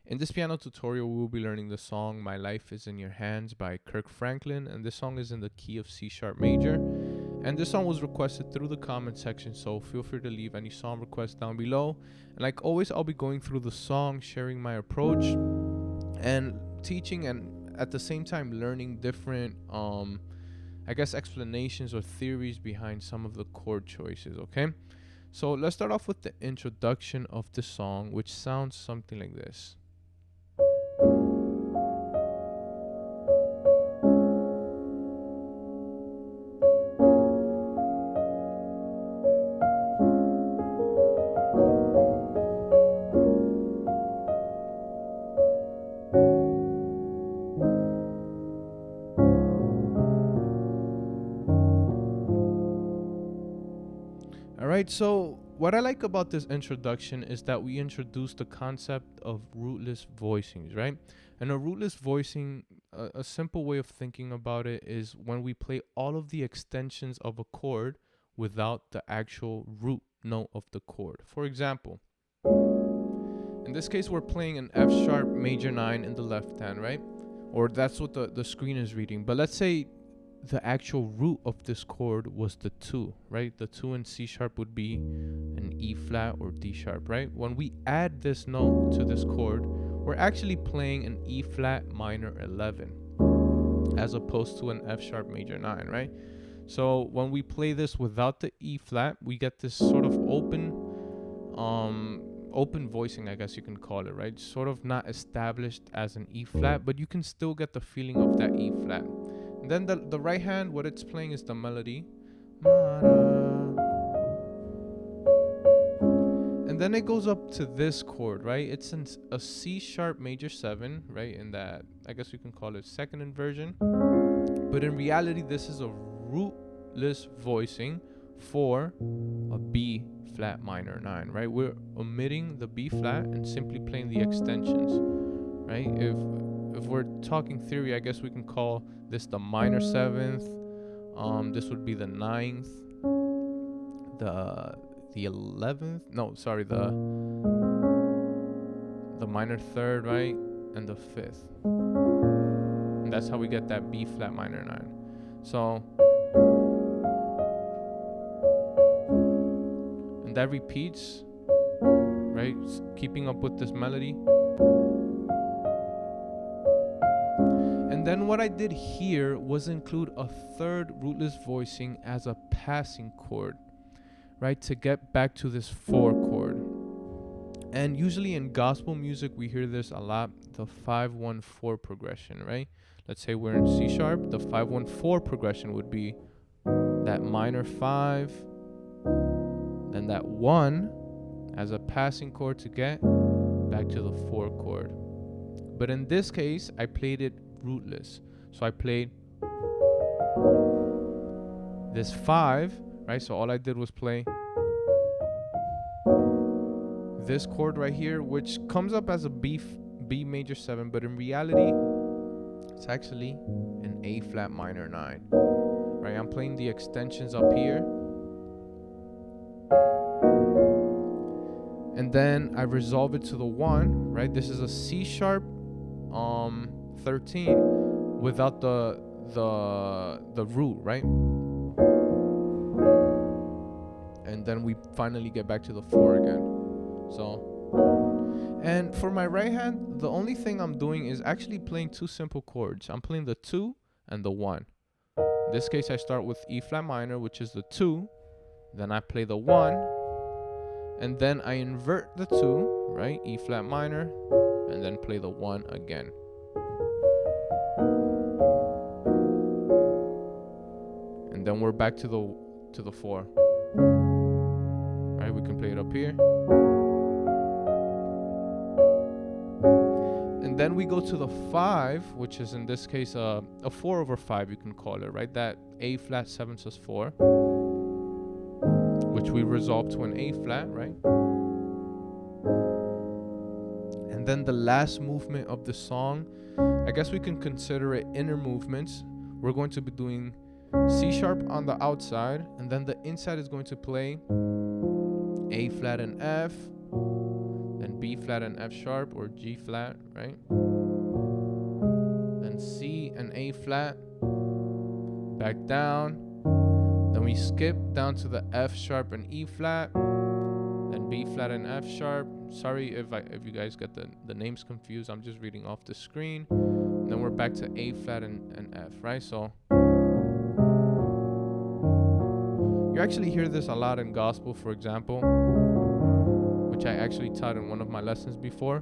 In this piano tutorial, we will be learning the song My Life is in Your Hands by Kirk Franklin, and this song is in the key of C sharp major. And this song was requested through the comment section, so feel free to leave any song requests down below. And like always, I'll be going through the song, sharing my approach, and teaching, and at the same time learning different explanations or theories behind some of the chord choices. Okay, so let's start off with the introduction of the song, which sounds something like this. Alright, so what I like about this introduction is that we introduce the concept of rootless voicings, right? And a rootless voicing, a simple way of thinking about it is when we play all of the extensions of a chord without the actual root note of the chord. For example, in this case, we're playing an F sharp major 9 in the left hand, right? Or that's what the screen is reading. But let's say the actual root of this chord was the 2, right? The 2 in C sharp would be an E flat or D sharp, right? When we add this note to this chord, we're actually playing an E flat minor 11 as opposed to an F sharp major 9, right? So when we play this without the E flat, we get this sort of open voicing, I guess you can call it, right? Sort of not established as an E flat, but you can still get the feeling of that E flat. And then the right hand, what it's playing is the melody. And then it goes up to this chord, right? It's in a C sharp major 7, right? In that, I guess we can call it second inversion. But in reality, this is a rootless voicing for a B flat minor 9, right? We're omitting the B flat and simply playing the extensions, right? If we're talking theory, I guess we can call this the minor 7th. This would be the 9th, the 11th. No, sorry, the minor 3rd, right? And the 5th. And that's how we get that B flat minor 9. So, and that repeats, right? Keeping up with this melody. And then what I did here was include a third rootless voicing as a passing chord, right? To get back to this 4 chord. And usually in gospel music, we hear this a lot, the 5-1-4 progression, right? Let's say we're in C sharp, the 5-1-4 progression would be that minor 5, then that 1 as a passing chord to get back to the 4 chord. But in this case, I played it rootless. So I played this 5, right? So all I did was play this chord right here, which comes up as a B major 7, but in reality, it's actually an A flat minor 9, right? I'm playing the extensions up here. And then I resolve it to the 1, right? This is a C sharp 13 without the root, right? And then we finally get back to the 4 again. So, and for my right hand, the only thing I'm doing is actually playing 2 simple chords. I'm playing the 2 and the 1. In this case, I start with E flat minor, which is the 2. Then I play the 1. And then I invert the 2, right? E flat minor, and then play the 1 again. And then we're back to the 4. Right? We can play it up here. And then we go to the 5, which is in this case a 4/5, you can call it, right? That A flat 7 sus 4, which we resolve to an A flat, right? And then the last movement of the song, I guess we can consider it inner movements. We're going to be doing C sharp on the outside, and then the inside is going to play A flat and F, then B B flat and F sharp, or G flat, right? Then C and A flat, back down. Then we skip down to the F sharp and E flat, then B flat and F sharp. Sorry if you guys get the names confused. I'm just reading off the screen. And then we're back to A flat and F, right? So you actually hear this a lot in gospel, for example, which I actually taught in one of my lessons before.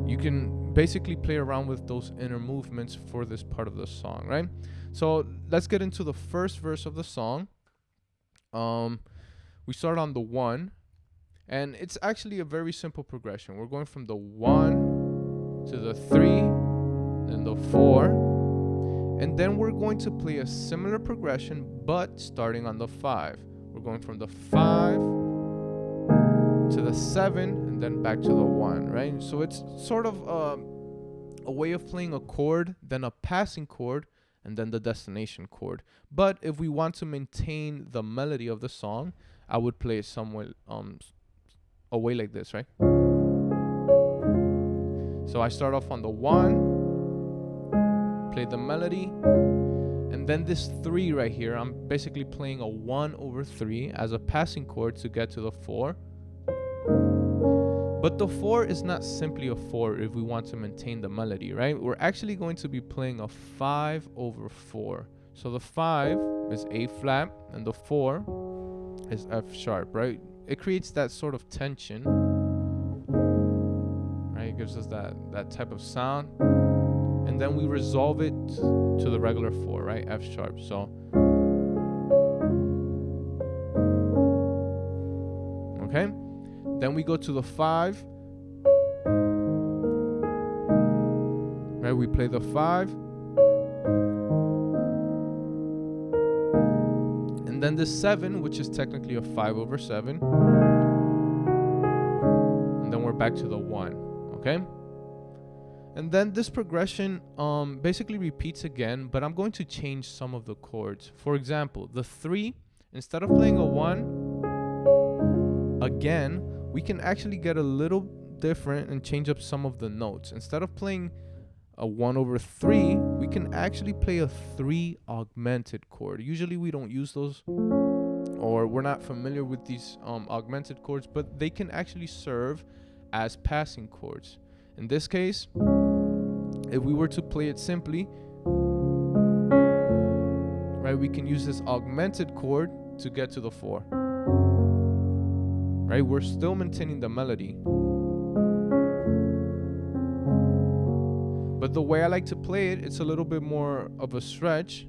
You can basically play around with those inner movements for this part of the song, right? So let's get into the first verse of the song. We start on the 1, and it's actually a very simple progression. We're going from the 1 to the 3, then the 4, and then we're going to play a similar progression, but starting on the 5. We're going from the 5 to the 7, and then back to the 1, right? So it's sort of a way of playing a chord, then a passing chord, and then the destination chord. But if we want to maintain the melody of the song, I would play it somewhere a way like this, right? So I start off on the 1, play the melody, and then this 3 right here, I'm basically playing a 1/3 as a passing chord to get to the 4. But the 4 is not simply a 4 if we want to maintain the melody, right? We're actually going to be playing a 5/4. So the 5 is A flat and the 4 is F sharp, right? It creates that sort of tension, right? It gives us that type of sound. And then we resolve it to the regular 4, right? F sharp. So, okay. Then we go to the 5. Right, we play the 5. And then the 7, which is technically a 5/7. And then we're back to the 1, okay? And then this progression basically repeats again, but I'm going to change some of the chords. For example, the 3, instead of playing a 1 again, we can actually get a little different and change up some of the notes. Instead of playing a 1/3, we can actually play a 3 augmented chord. Usually we don't use those, or we're not familiar with these augmented chords, but they can actually serve as passing chords. In this case, if we were to play it simply, right, we can use this augmented chord to get to the 4. Right, we're still maintaining the melody. But the way I like to play it, it's a little bit more of a stretch.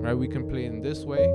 Right, we can play it in this way,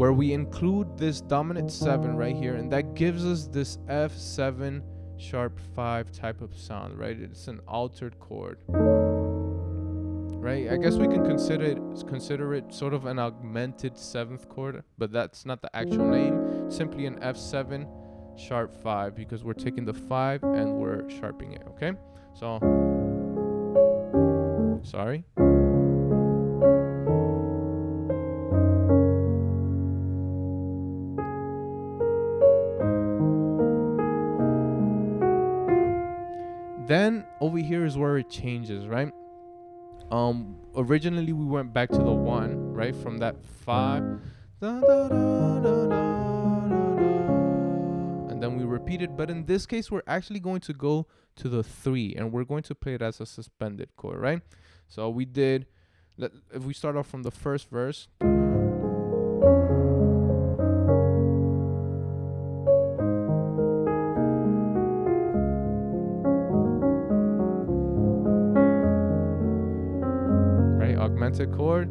where we include this dominant 7 right here, and that gives us this F7 sharp 5 type of sound, right? It's an altered chord. Right, I guess we can consider it sort of an augmented 7th chord, but that's not the actual name. It's simply an F7 sharp 5, because we're taking the 5 and we're sharpening it, okay? So, sorry. Then over here is where it changes, right? Originally we went back to the 1, right? From that 5. And then we repeated, but in this case we're actually going to go to the 3, and we're going to play it as a suspended chord, right? So we did, if we start off from the first verse, right, augmented chord,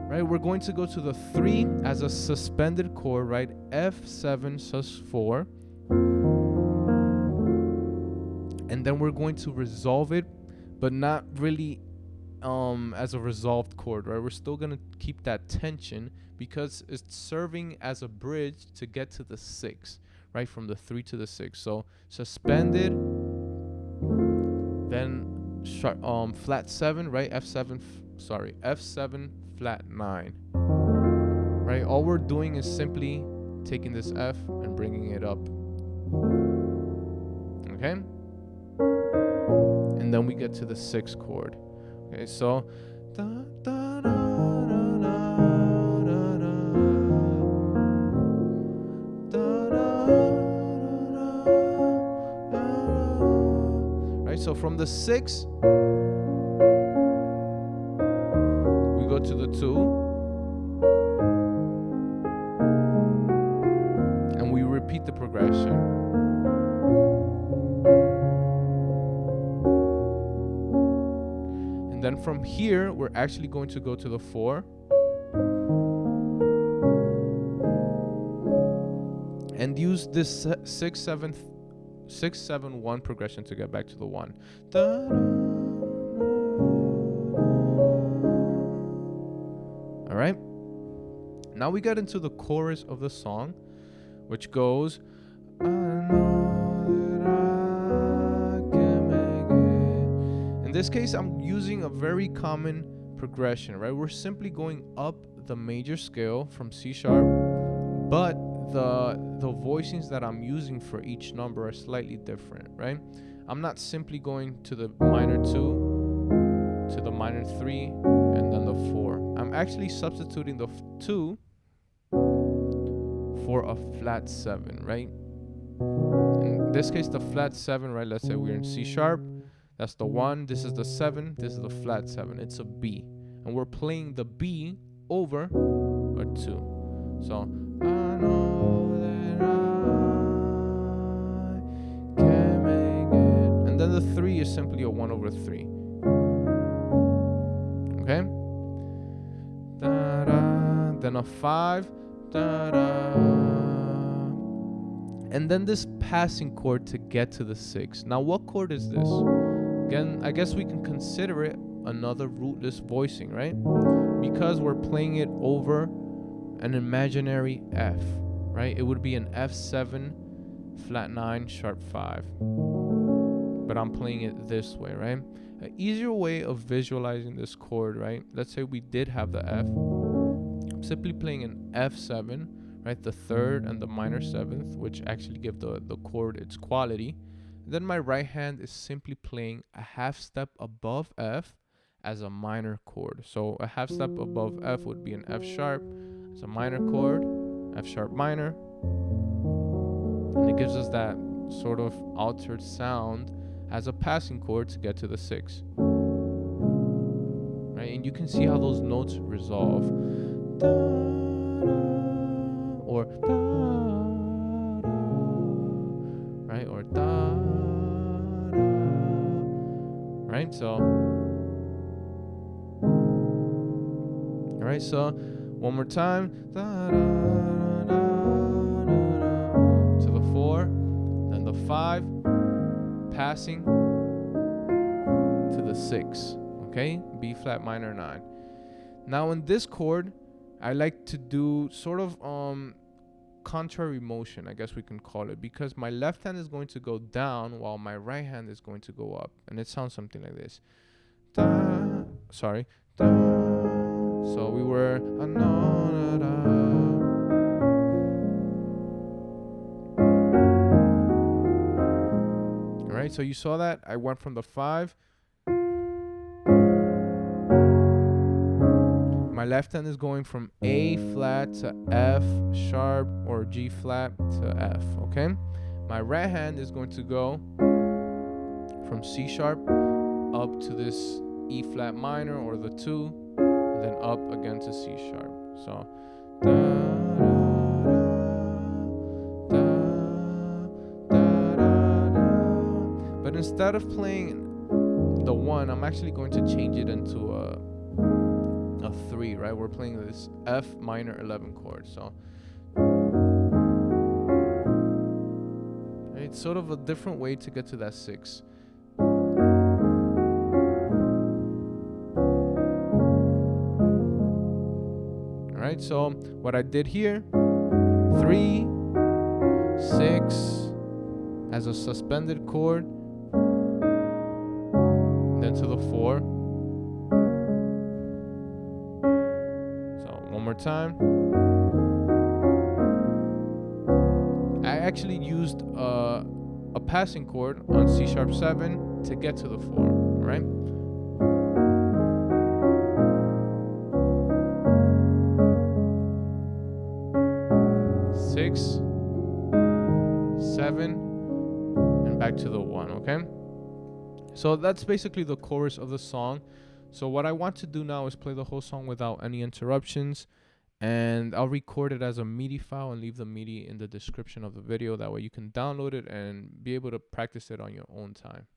right, we're going to go to the 3 as a suspended chord, right? F7 sus4. And then we're going to resolve it, but not really as a resolved chord, right? We're still going to keep that tension because it's serving as a bridge to get to the 6, right? From the 3 to the 6. So suspended, then flat 7, right? F7 F7 flat 9. Right? All we're doing is simply taking this F and bringing it up. Okay? And then we get to the 6th chord. Okay, so da, da, da, da, da, da, da, da, right? So from the 6, we go to the 2. And we repeat the progression. And then from here, we're actually going to go to the 4. And use this 6-7-1 progression to get back to the 1. All right. Now we get into the chorus of the song, which goes, I know that I can make it. In this case, I'm using a very common progression, right? We're simply going up the major scale from C sharp, but the voicings that I'm using for each number are slightly different, right? I'm not simply going to the minor 2, to the minor 3, and then the 4. I'm actually substituting the 2 for a flat 7, right? In this case, the flat 7, right? Let's say we're in C sharp. That's the 1. This is the 7. This is the flat 7. It's a B. And we're playing the B over a 2. So, I know that I can make it. And then the 3 is simply a 1 over 3. Okay? Da-da. Then a 5. Da-da. And then this passing chord to get to the 6. Now, what chord is this? Again, I guess we can consider it another rootless voicing, right? Because we're playing it over an imaginary F, right? It would be an F7 flat 9 sharp 5. But I'm playing it this way, right? An easier way of visualizing this chord, right? Let's say we did have the F. I'm simply playing an F7, right? The 3rd and the minor 7th, which actually give the chord its quality. Then my right hand is simply playing a half step above F as a minor chord. So a half step above F would be an F sharp as a minor chord, F sharp minor. And it gives us that sort of altered sound as a passing chord to get to the 6. Right? And you can see how those notes resolve. Da, da, or da, da, right? Or da, da, right? So, all right, so one more time. Da, da, da, da, da, to the 4, then the 5, passing to the 6. Okay, B flat minor 9. Now in this chord, I like to do sort of contrary motion, I guess we can call it, because my left hand is going to go down while my right hand is going to go up, and it sounds something like this. Da, sorry. Da, so we were da, da, da. All right, so you saw that I went from the 5. My left hand is going from A flat to F sharp or G flat to F, okay? My right hand is going to go from C sharp up to this E flat minor or the 2, and then up again to C sharp. So, da, da, da, da, da, da. But instead of playing the 1, I'm actually going to change it into a 3, right? We're playing this F minor 11 chord. So it's sort of a different way to get to that 6. All right, so what I did here, 3, 6 as a suspended chord, then to the 4, One more time. I actually used a passing chord on C#7 to get to the 4, right? Six, 7, and back to the 1, okay? So that's basically the chorus of the song. So what I want to do now is play the whole song without any interruptions, and I'll record it as a MIDI file and leave the MIDI in the description of the video. That way you can download it and be able to practice it on your own time.